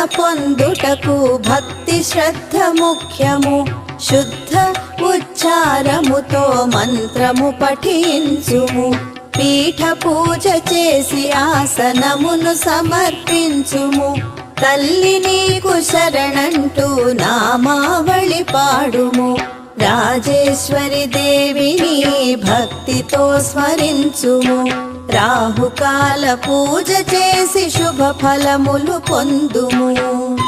పొందుటకు భక్తి శ్రద్ధ ముఖ్యము. శుద్ధ ఉచ్చారముతో మంత్రము పఠించుము. పీఠ పూజ చేసి ఆసనమును సమర్పించుము. తల్లి నీకు శరణంటూ నామావళి పాడుము. రాజేశ్వరి దేవిని భక్తితో స్మరించుము. రాహుకాల పూజ చేసి శుభ ఫలములు పొందుము.